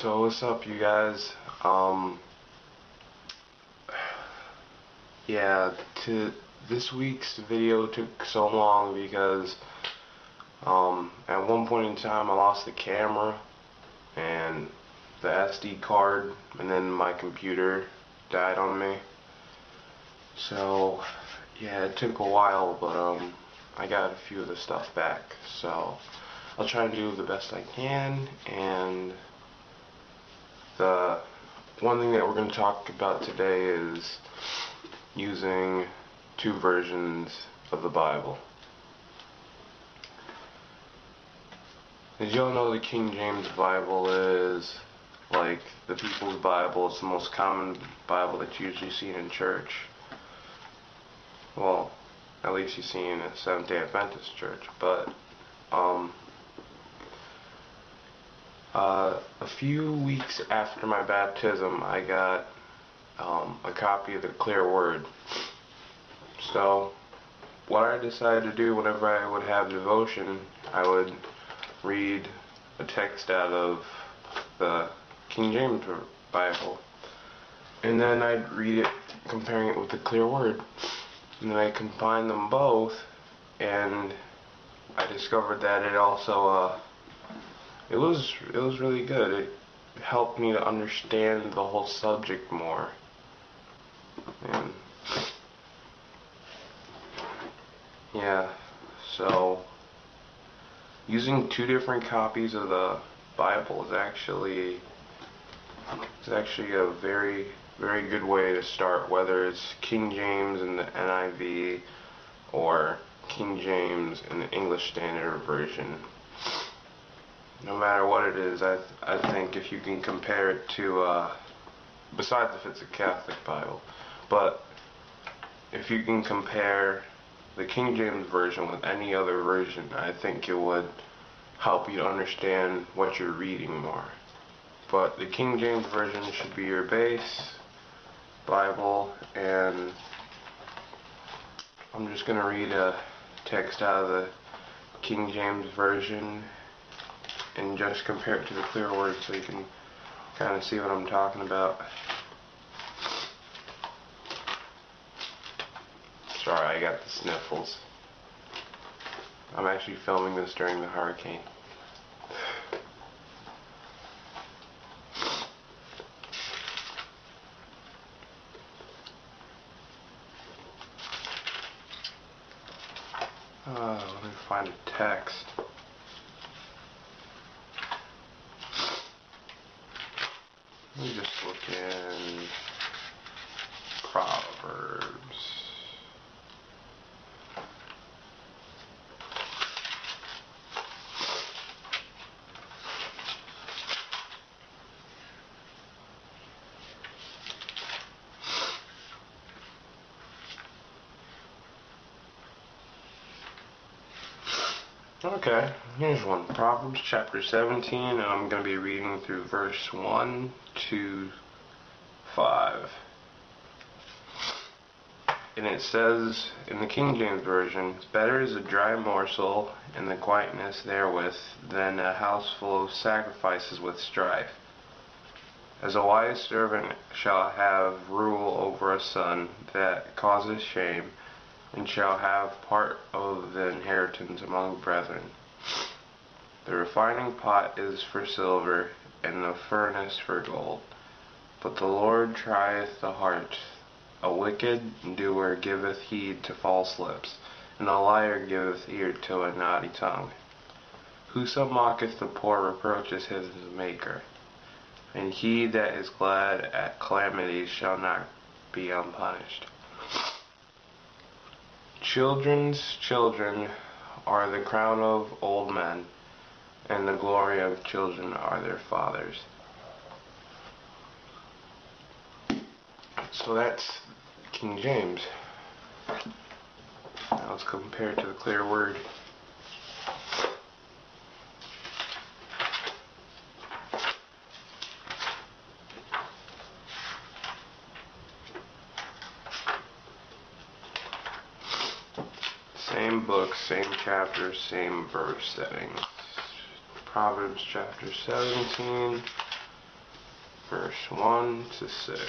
So what's up, you guys? Yeah, this week's video took so long because at one point in time I lost the camera and the SD card, and then my computer died on me. So yeah, it took a while, but I got a few of the stuff back. So I'll try to do the best I can. And the one thing that we're going to talk about today is using two versions of the Bible. As you all know, the King James Bible is like the people's Bible. It's the most common Bible that you usually see in church. Well, at least you see in a Seventh-day Adventist church. But a few weeks after my baptism, I got a copy of the Clear Word. So what I decided to do whenever I would have devotion, I would read a text out of the King James Bible, and then I'd read it comparing it with the Clear Word, and then I combined them both, and I discovered that it also it was really good. It helped me to understand the whole subject more. And yeah, so using two different copies of the Bible is actually a very good way to start, whether it's King James and the NIV or King James and the English Standard Version. No matter what it is, I think if you can compare it to, besides if it's a Catholic Bible, but if you can compare the King James Version with any other version, I think it would help you to understand what you're reading more. But the King James Version should be your base Bible, and I'm just going to read a text out of the King James Version and just compare it to the Clear Word so you can kind of see what I'm talking about. Sorry, I got the sniffles. I'm actually filming this during the hurricane. Let me find a text. Let me just look in Proverbs. Okay, here's one. Proverbs chapter 17, and I'm going to be reading through verse 1 to 5. And it says in the King James Version, "Better is a dry morsel and the quietness therewith than a house full of sacrifices with strife. As a wise servant shall have rule over a son that causes shame, and shall have part of the inheritance among brethren. The refining pot is for silver, and the furnace for gold. But the Lord trieth the heart. A wicked doer giveth heed to false lips, and a liar giveth ear to a naughty tongue. Whoso mocketh the poor reproacheth his Maker, and he that is glad at calamities shall not be unpunished. Children's children are the crown of old men, and the glory of children are their fathers." So that's King James. Now let's compare it to the Clear Word. Same book, same chapter, same verse settings. Proverbs chapter 17, verse 1 to 6.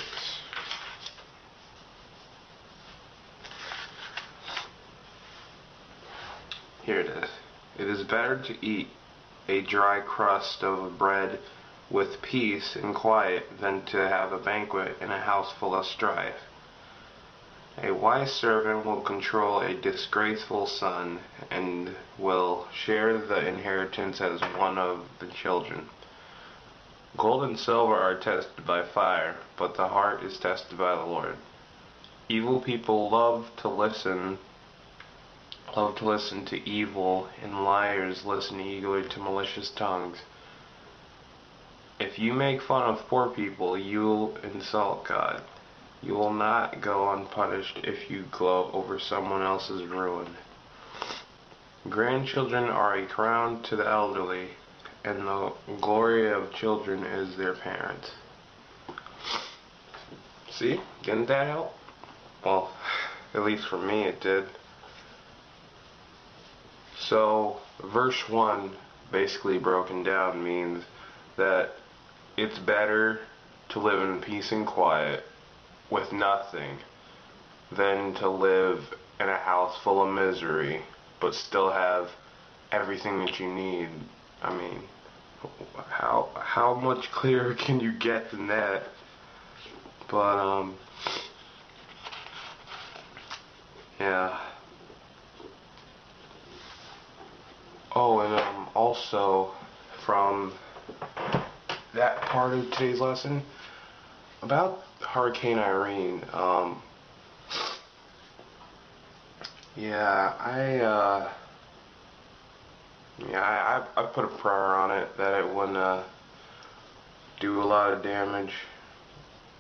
Here it is. It is better to eat a dry crust of bread with peace and quiet than to have a banquet in a house full of strife. A wise servant will control a disgraceful son and will share the inheritance as one of the children. Gold and silver are tested by fire, but the heart is tested by the Lord. Evil people love to listen to evil, and liars listen eagerly to malicious tongues. If you make fun of poor people, you will insult God. You will not go unpunished if you gloat over someone else's ruin. Grandchildren are a crown to the elderly, and the glory of children is their parents. See? Didn't that help? Well, at least for me it did. So, verse 1, basically broken down, means that it's better to live in peace and quiet with nothing than to live in a house full of misery but still have everything that you need. I mean, how much clearer can you get than that? But yeah. Oh, and also from that part of today's lesson about Hurricane Irene. I put a prayer on it that it wouldn't do a lot of damage.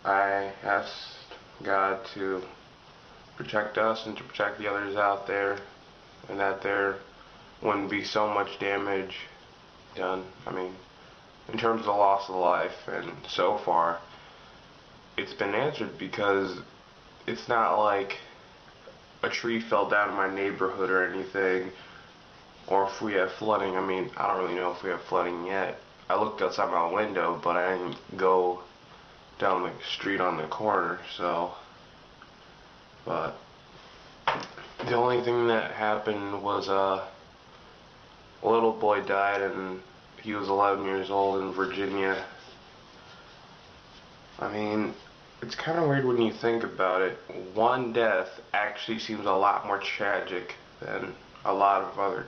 I asked God to protect us and to protect the others out there, and that there wouldn't be so much damage done. I mean, in terms of the loss of life, and so far it's been answered, because it's not like a tree fell down in my neighborhood or anything, or if we have flooding. I mean, I don't really know if we have flooding yet. I looked outside my window, but I didn't go down the street on the corner, so. But the only thing that happened was a little boy died, and he was 11 years old in Virginia. I mean, it's kind of weird when you think about it. One death actually seems a lot more tragic than a lot of other